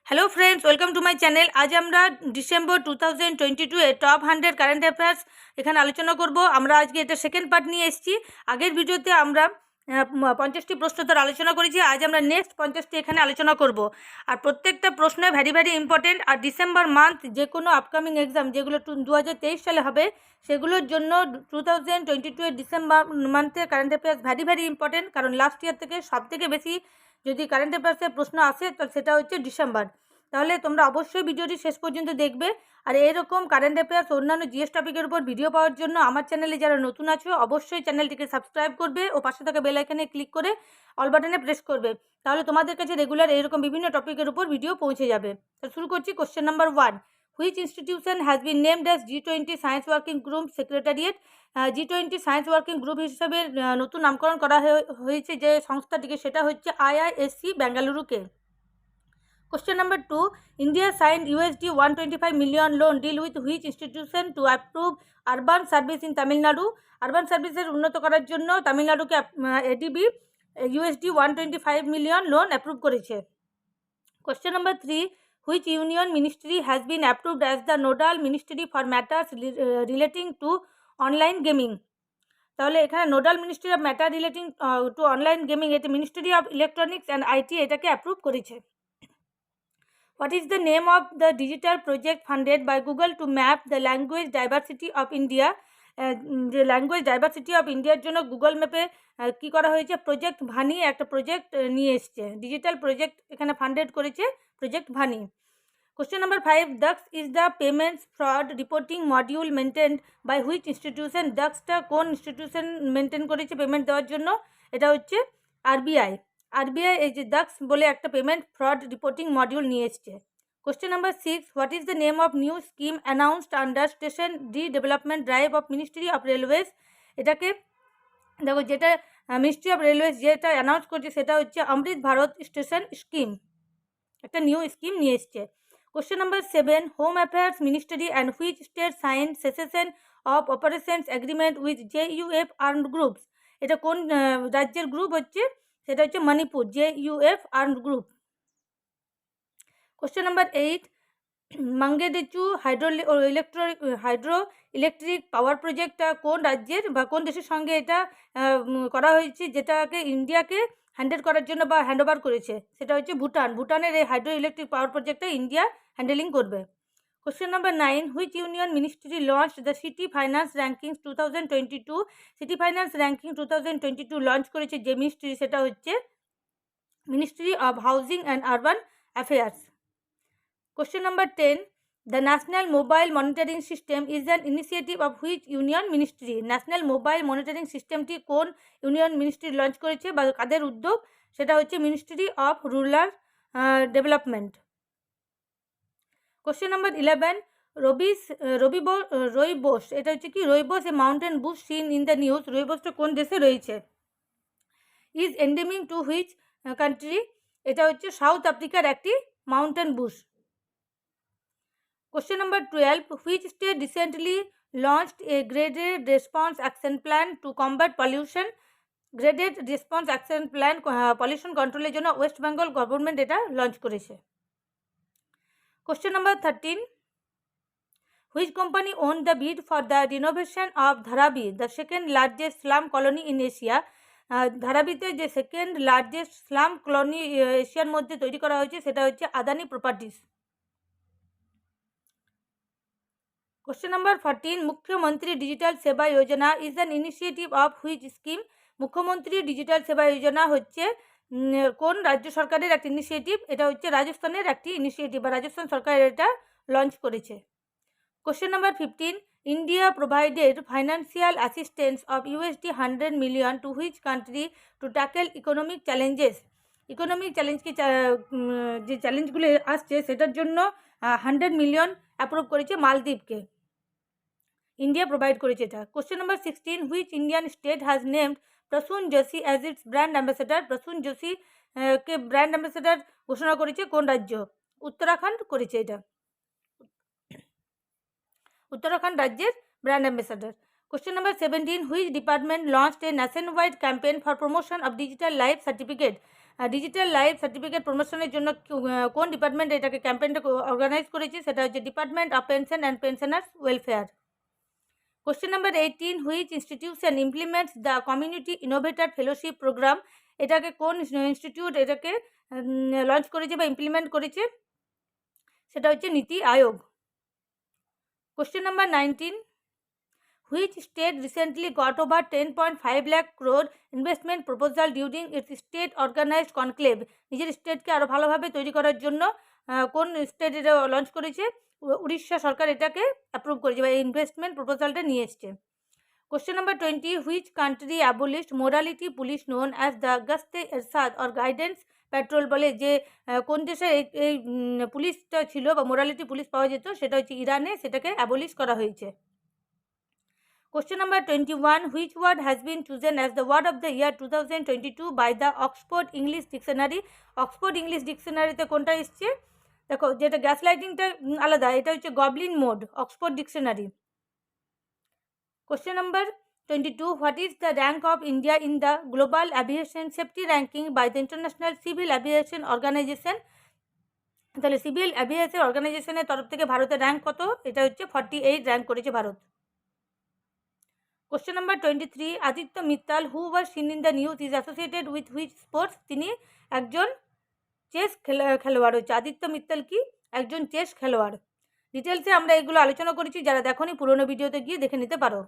Hello friends, welcome to my channel. আজ আমরা December 2022 এর টপ 100 কারেন্ট অ্যাফেয়ার্স এখানে আলোচনা করব। আমরা আজকে এটা সেকেন্ড পার্ট নিয়ে এসেছি। আগের ভিডিওতে আমরা 50টি প্রশ্নোত্তর আলোচনা করেছি। আজ আমরা নেক্সট 50টি এখানে আলোচনা করব। আর প্রত্যেকটা প্রশ্ন ভেরি ইম্পর্টেন্ট। আর ডিসেম্বর মান্থ যে কোনো আপকামিং এক্সাম যেগুলো 2023 সালে হবে সেগুলোর জন্য 2022 এর ডিসেম্বর মান্থের কারেন্ট অ্যাফেয়ার্স ভেরি ইম্পর্টেন্ট। কারণ লাস্ট ইয়ার থেকে সবথেকে বেশি যদি কারেন্ট অ্যাফেয়ার্সের প্রশ্ন আসে তো সেটা হচ্ছে ডিসেম্বর। তাহলে তোমরা অবশ্যই ভিডিওটি শেষ পর্যন্ত দেখবে। আর এরকম কারেন্ট অ্যাফেয়ার্স অন্যান্য জিএস টপিকের উপর ভিডিও পাওয়ার জন্য আমার চ্যানেলে যারা নতুন আছো অবশ্যই চ্যানেলটিকে সাবস্ক্রাইব করবে ও পাশে থাকা বেল আইকনে ক্লিক করে অল বাটনে প্রেস করবে। তাহলে তোমাদের কাছে রেগুলার এরকম বিভিন্ন টপিকের উপর ভিডিও পৌঁছে যাবে। তো শুরু করছি question number 1। Which institution has been named as G20 science working group secretariat? G20 science working group হিসেবে নতুন নামকরণ করা হয়েছে যে সংস্থাটিকে, সেটা হচ্ছে IISc বেঙ্গালুরুকে। Question number 2. India signed USD 125 million loan deal with which institution to approve urban service in Tamil Nadu? Urban services উন্নত করার জন্য তামিলনাড়ুকে ADB USD 125 million loan approve করেছে। Question number 3. Which union ministry has been approved as the nodal ministry for matters relating to online gaming? তাহলে এখানে nodal ministry of matter relating to online gaming, এটি ministry of electronics and IT এটাকে approve করেছে। What is the name of the digital project funded by Google to map the language diversity of India? যে language diversity of ইন্ডিয়ার জন্য Google ম্যাপে কী করা হয়েছে, project ভানি একটা প্রজেক্ট নিয়ে এসছে। ডিজিটাল প্রজেক্ট এখানে ফান্ডেড করেছে project ভানি। Question number 5. DUX is the payments fraud reporting module maintained by which institution? DUX-টা কোন ইনস্টিটিউশন মেনটেন করেছে পেমেন্ট দেওয়ার জন্য? এটা হচ্ছে আরবিআই। আরবিআই এই যে ডাক্স বলে একটা পেমেন্ট ফ্রড রিপোর্টিং মডিউল নিয়ে এসছে। Question number 6. What is the name of new scheme announced under station development drive of ministry of railways? এটাকে দেখো, যেটা মিনিস্ট্রি অফ রেলওয়েজ যেটা অ্যানাউন্স করছে সেটা হচ্ছে অমৃত ভারত স্টেশন স্কিম, একটা নিউ স্কিম নিয়ে এসছে। Question number 7. Home affairs ministry and which state sign cessation of operations agreement with JUF armed groups? এটা কোন রাজ্যের গ্রুপ হচ্ছে? সেটা হচ্ছে Manipur, JUF armed group. Question number 8. Mangdechhu hydro electric power প্রজেক্টটা কোন রাজ্যের বা কোন দেশের সঙ্গে এটা করা হয়েছে, যেটাকে ইন্ডিয়াকে হ্যান্ডেল করার জন্য বা হ্যান্ড ওভার করেছে? সেটা হচ্ছে ভুটান। ভুটানের এই হাইড্রো ইলেকট্রিক পাওয়ার প্রজেক্টটা ইন্ডিয়া হ্যান্ডেলিং করবে। Question number 9. Which union ministry launched the city finance rankings 2022? City finance ranking 2022 launch করেছে যে মিনিস্ট্রি সেটা হচ্ছে ministry of housing and urban affairs. Question number 10. The National Mobile Monitoring System is an initiative of which union ministry? National mobile monitoring সিস্টেমটি কোন union ministry launch করেছে বা কাদের উদ্যোগ? সেটা হচ্ছে ministry of rural development. Question number 11. Rooibos, এটা হচ্ছে কি rooibos a mountain bush seen in the news? রইবোসটা কোন দেশে রয়েছে? Is endemic to which country? এটা হচ্ছে সাউথ আফ্রিকার একটি mountain bush. Question number 12. Which state recently launched a graded response action plan to combat pollution? Graded response action plan pollution control এর জন্য ওয়েস্ট বেঙ্গল গভর্নমেন্ট এটা লঞ্চ করেছে। Question number 13. Which company owned the bid for the renovation of Dharavi, the second largest slum colony in Asia? ধারাবিতে যে second largest slam colony এশিয়ার মধ্যে তৈরি করা হয়েছে সেটা হচ্ছে আদানি প্রপার্টিস। Question number 14. মুখ্যমন্ত্রী ডিজিটাল সেবা যোজনা is an initiative of which scheme? মুখ্যমন্ত্রী ডিজিটাল সেবা যোজনা হচ্ছে কোন রাজ্য সরকারের একটা ইনিশিয়েটিভ? এটা হচ্ছে রাজস্থানের একটি ইনিশিয়েটিভ বা রাজস্থান সরকার এটা লঞ্চ করেছে। Question number 15. India provided financial assistance of USD 100 million to which country to tackle economic challenges? Economic চ্যালেঞ্জকে যে চ্যালেঞ্জগুলো আসছে সেটার জন্য 100 মিলিয়ন অ্যাপ্রুভ করেছে মালদ্বীপকে। ইন্ডিয়া প্রোভাইড করেছে এটা। Question number 16. Which Indian state has named Prasoon Joshi as its brand ambassador? Prasoon Joshi কে ব্র্যান্ড অ্যাম্বাসেডার ঘোষণা করেছে কোন রাজ্য? উত্তরাখণ্ড করেছে এটা। উত্তরাখণ্ড রাজ্যের brand ambassador. Question number 17. Which department launched a nationwide campaign for promotion of digital life certificate? Digital life certificate প্রমোশনের জন্য কোন ডিপার্টমেন্ট এটাকে ক্যাম্পেইনটা অর্গানাইজ করেছে, সেটা হচ্ছে department of pension and pensioners welfare. Question number 18, which institution implements the community innovator fellowship programme, এটাকে কোন institute এটাকে লঞ্চ করেছে বা ইমপ্লিমেন্ট করেছে, সেটা হচ্ছে NITI Aayog. Question number 19, which state recently got over 10.5 lakh crore investment proposal during its state organized conclave, নিজের স্টেটকে আরও ভালোভাবে তৈরি করার জন্য কোন স্টেট এটা লঞ্চ করেছে, উড়িষ্যা সরকার এটাকে অ্যাপ্রুভ করেছে বা এই ইনভেস্টমেন্ট প্রপোজালটা নিয়ে এসছে। Question number 20, which country abolished morality police known as the Gashte Ershad or guidance patrol, বলে যে কোন দেশে এই পুলিশটা ছিল বা মোরালিটি পুলিশ পাওয়া যেত, সেটা হচ্ছে ইরানে, সেটাকে অ্যাবলিশ করা হয়েছে। Question number 21, which word has been chosen as the word of the year 2022 by the Oxford English Dictionary? Oxford English Dictionary তে কোনটা এসছে দেখো, যেটা গ্যাস লাইটিংটা আলাদা, এটা হচ্ছে Goblin mode, Oxford dictionary. Question number 22, what is the rank of India in the global aviation safety ranking by the International Civil Aviation Organization? তাহলে civil aviation অর্গানাইজেশনের তরফ থেকে ভারতের র্যাঙ্ক কত, এটা হচ্ছে 48 র্যাঙ্ক করেছে Bharat. Question number 23, Aditya Mittal who was seen in the news is associated with which sports, তিনি একজন চেস খেলোয়াড় হচ্ছে। আদিত্য মিত্তাল কি একজন চেস খেলোয়াড়। ডিটেলসে আমরা এগুলো আলোচনা করেছি, যারা দেখোনি পুরোনো ভিডিওতে গিয়ে দেখে নিতে পারো।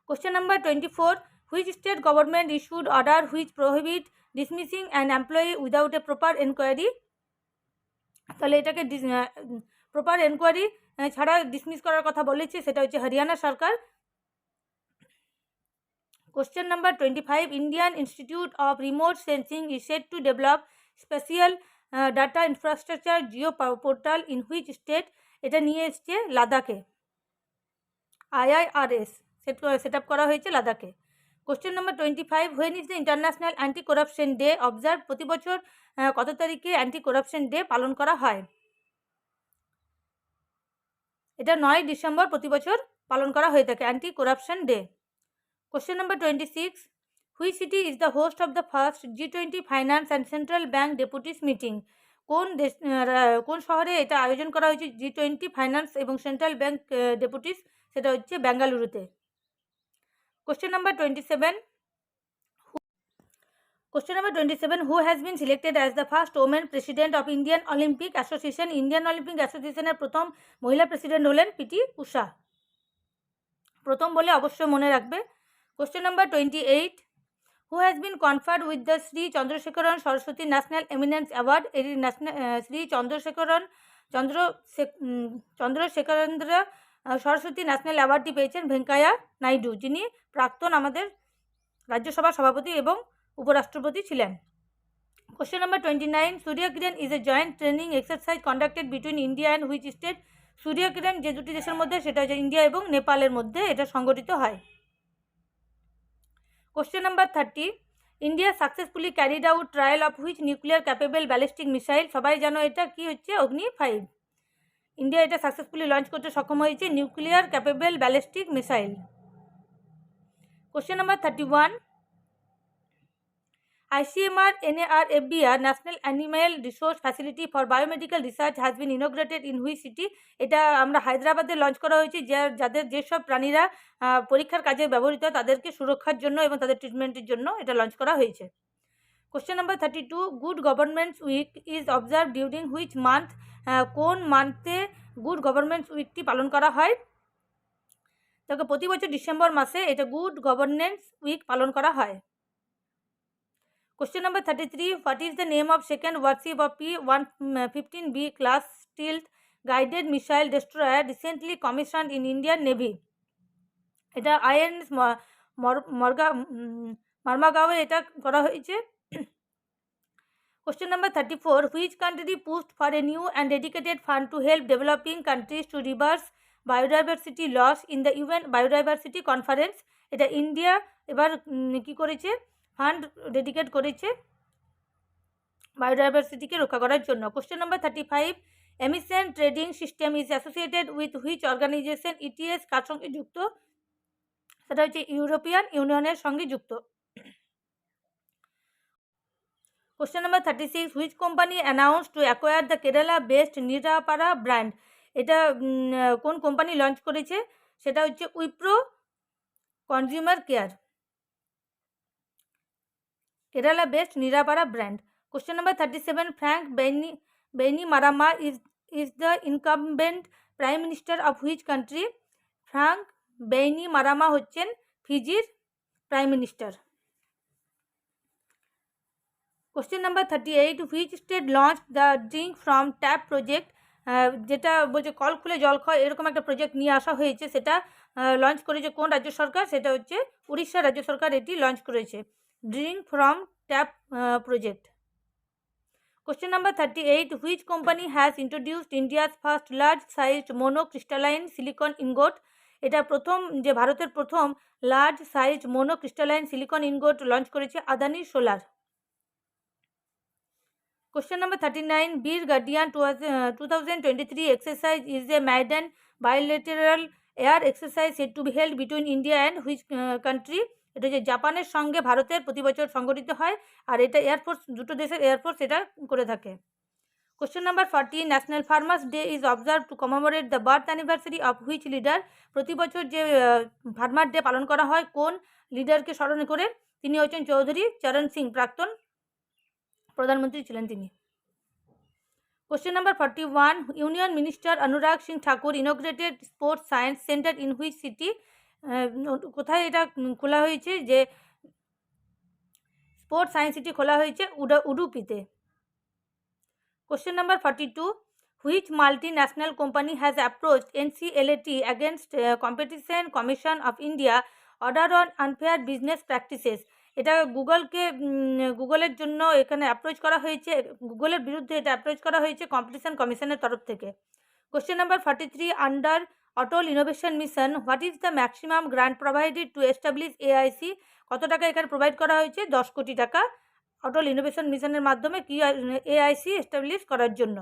Question number 24, which state government issued order which prohibit dismissing an employee without a proper enquiry, তাহলে এটাকে প্রপার এনকোয়ারি ছাড়া ডিসমিস করার কথা বলেছে, সেটা হচ্ছে হরিয়ানা সরকার। Question number 25, Indian Institute of Remote Sensing is set to develop special data infrastructure geo portal in which state, এটা নিয়ে এসছে লাদাখে, IIRS সেট আপ করা হয়েছে লাদাখে। Question number 25, when is the international anti corruption day observe, প্রতি বছর কত তারিখে অ্যান্টি করাপশন ডে পালন করা হয়, এটা 9 ডিসেম্বর প্রতি বছর পালন করা হয়ে থাকে anti corruption day. Question number 26, which city is the host of the first G20 Finance and Central Bank Deputies Meeting, কোন শহরে এটা আয়োজন করা হয়েছে G20 ফাইন্যান্স এবং সেন্ট্রাল ব্যাংক ডেপুটিস, সেটা হচ্ছে বেঙ্গালুরুতে। Question number 27, who has been selected as the first woman president of Indian Olympic Association, Indian Olympic অ্যাসোসিয়েশনের প্রথম মহিলা প্রেসিডেন্ট হলেন পিটি উষা, প্রথম বলে অবশ্যই মনে রাখবে। Question number 28, who has been conferred with the Sri Chandrasekharan Saraswati National Eminence Award, এই শ্রী চন্দ্রশেখরেন্দ্র সরস্বতী ন্যাশনাল অ্যাওয়ার্ডটি পেয়েছেন ভেঙ্কাইয়া নাইডু, যিনি প্রাক্তন আমাদের রাজ্যসভার সভাপতি এবং উপরাষ্ট্রপতি ছিলেন। Question number 29, Surya Kiran is a joint training exercise conducted between India and which state, সূর্য কিরণ যে দুটি দেশের মধ্যে, সেটা হচ্ছে ইন্ডিয়া এবং নেপালের মধ্যে এটা সংগঠিত হয়। Question number 30, India successfully carried out trial of which nuclear capable ballistic missile, সবাই জানো এটা কি হচ্ছে অগ্নি 5, ইন্ডিয়া এটা সাকসেসফুলি লঞ্চ করতে সক্ষম হয়েছে nuclear capable ballistic missile. Question number 31, ICMR NARFBR National Animal Resource Facility for Biomedical Research has been inaugurated in which city, এটা আমরা হায়দ্রাবাদে লঞ্চ করা হয়েছে, যাদের যেসব প্রাণীরা পরীক্ষার কাজে ব্যবহৃত তাদেরকে সুরক্ষার জন্য এবং তাদের ট্রিটমেন্টের জন্য এটা লঞ্চ করা হয়েছে। Question number 32, good governments week is observe during which month, কোন মান্থে গুড গভর্নমেন্টস উইকটি পালন করা হয়, তাকে প্রতি বছর ডিসেম্বর মাসে এটা গুড গভর্নেন্স উইক পালন করা হয়। Question number 33, what is the name of second warship of P-115B class stealth guided missile destroyer recently commissioned in Indian Navy, এটা INS মার্মাগাঁওয়ে এটা করা হয়েছে। Question number 34, which country pushed for a new and dedicated fund to help developing countries to reverse biodiversity loss in the UN Biodiversity Conference, এটা India এবার কি করেছে, fund dedicate করেছে বায়োডাইভার্সিটিকে রক্ষা করার জন্য। Question number 35, emission trading system is associated with which organisation, ETS কার সঙ্গে যুক্ত, সেটা হচ্ছে ইউরোপিয়ান ইউনিয়নের সঙ্গে যুক্ত। Question number 36, which company announce to acquire the Kerala best Nirapara brand? এটা কোন কোম্পানি লঞ্চ করেছে? সেটা হচ্ছে Wipro consumer care. Kerala best Nirapara brand. Question number 37, Frank Bainimarama is the incumbent prime minister of which country? Frank Bainimarama হচ্ছেন ফিজির prime minister. Question number 38, which state launch the drink from tap project? যেটা বলছে call খুলে জল খাওয়া, এরকম একটা project নিয়ে আসা হয়েছে, সেটা লঞ্চ করেছে কোন রাজ্য সরকার? সেটা হচ্ছে উড়িষ্যা রাজ্য সরকার এটি লঞ্চ করেছে, drink from tap project. Question number 38, which company has introduced India's first large sized monocrystalline silicon ingot? এটা যে ভারতের প্রথম large sized monocrystalline silicon ingot launch করেছে Adani solar. Question number 39, Beer Guardian 2023 exercise is a maiden bilateral air exercise said to be held between India and which country? এটা যে জাপানের সঙ্গে ভারতের প্রতি বছর সংগঠিত হয়, আর এটা এয়ারফোর্স, দুটো দেশের এয়ারফোর্স এটা করে থাকে। Question number 40, National Farmers Day is observed to commemorate the birth anniversary of which leader? প্রতি বছর যে ফার্মার ডে পালন করা হয় কোন লিডারকে স্মরণ করে? তিনি হচ্ছেন চৌধুরী চরণ সিং, প্রাক্তন প্রধানমন্ত্রী ছিলেন তিনি। Question number 41, union minister Anurag Singh Thakur inaugurated sports science centre in which city? কোথায় এটা খোলা হয়েছে? যে স্পোর্টস সায়েন্স সিটি খোলা হয়েছে উডুপিতে। Question number 42, which multi national company has approached NCLAT against competition commission of India order on unfair business practices? এটা গুগলের জন্য এখানে অ্যাপ্রোচ করা হয়েছে, গুগলের বিরুদ্ধে এটা অ্যাপ্রোচ করা হয়েছে কম্পিটিশন কমিশনের তরফ থেকে। Question number 43, under Atal innovation mission what is the maximum grant provided to establish AIC? কত টাকা এখানে প্রোভাইড করা হয়েছে? 10 কোটি টাকা অটল ইনোভেশন মিশনের মাধ্যমে কি AIC এস্টাবলিশ করার জন্য।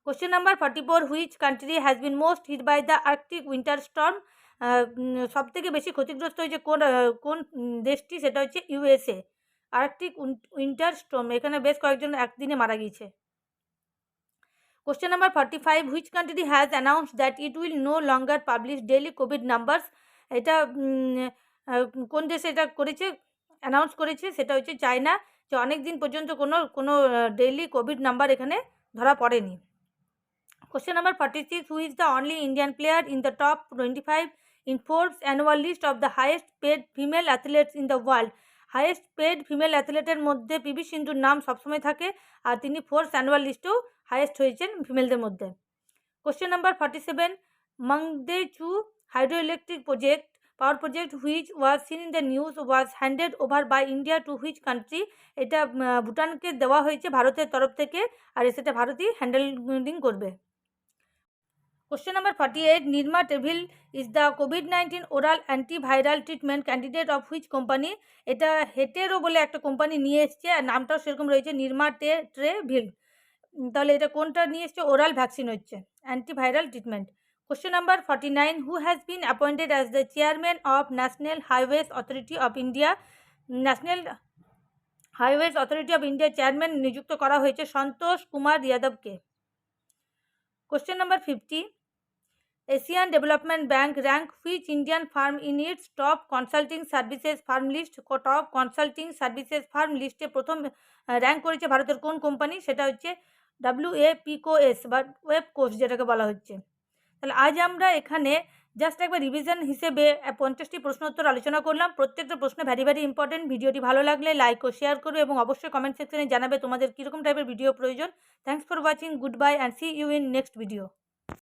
Question number 44, which country has been most hit by the Arctic winter storm? সবথেকে বেশি ক্ষতিগ্রস্ত হয়েছে কোন দেশটি? সেটা হচ্ছে USA। আর্কটিক উইন্টার স্টর্ম, এখানে বেশ কয়েকজন একদিনে মারা গিয়েছে। Question number 45, which country has announced that it will no longer publish daily Covid numbers? এটা কোন দেশে এটা করেছে, অ্যানাউন্স করেছে? সেটা হচ্ছে চায়না, যে অনেক দিন পর্যন্ত কোনো ডেইলি কোভিড নাম্বার এখানে ধরা পড়েনি। Question number 46, who is the only Indian player in the top 25 in Forbes annual list of the highest paid female athletes in the world? Highest paid female অ্যাথলেটের মধ্যে PV সিন্ধুর নাম সবসময় থাকে, আর তিনি Forbes annual লিস্টেও highest হয়েছেন ফিমেলদের মধ্যে। Question number 47, Mangdechhu hydro electric power project which was seen in the news was handed over by India to which country? এটা ভুটানকে দেওয়া হয়েছে ভারতের তরফ থেকে, আর সেটা ভারতই হ্যান্ডেলিং করবে। Question number 48, nirmatrelvir is the কোভিড-19 oral antiviral treatment candidate of which company? এটা হেটেরো বলে একটা কোম্পানি নিয়ে এসছে, আর নামটাও সেরকম রয়েছে নির্মাটেভিল। তাহলে এটা কোনটা নিয়ে এসছে? ওরাল ভ্যাকসিন হচ্ছে antiviral treatment. Question number 49, who has been appointed as the chairman of national highways authority of India? National highways authority of ইন্ডিয়ার চেয়ারম্যান নিযুক্ত করা হয়েছে সন্তোষ কুমার যাদবকে। Question number 50, Asian development bank rank which Indian firm in its top consulting services firm list? Top consulting services firm লিস্টে প্রথম rank করেছে ভারতের কোন কোম্পানি? সেটা হচ্ছে WAPCOS বা ওয়েবকোস যেটাকে বলা হচ্ছে। তাহলে আজ আমরা এখানে জাস্ট একবার রিভিশন হিসেবে 50টি প্রশ্ন উত্তর আলোচনা করলাম। প্রত্যেকটা প্রশ্ন ভ্যারি ইম্পর্টেন্ট। ভিডিওটি ভালো লাগলে লাইক ও শেয়ার করবে এবং অবশ্যই কমেন্ট সেকশনে জানাবে তোমাদের কীরকম টাইপের ভিডিও প্রয়োজন। Thanks for watching, good bye and see you in next video.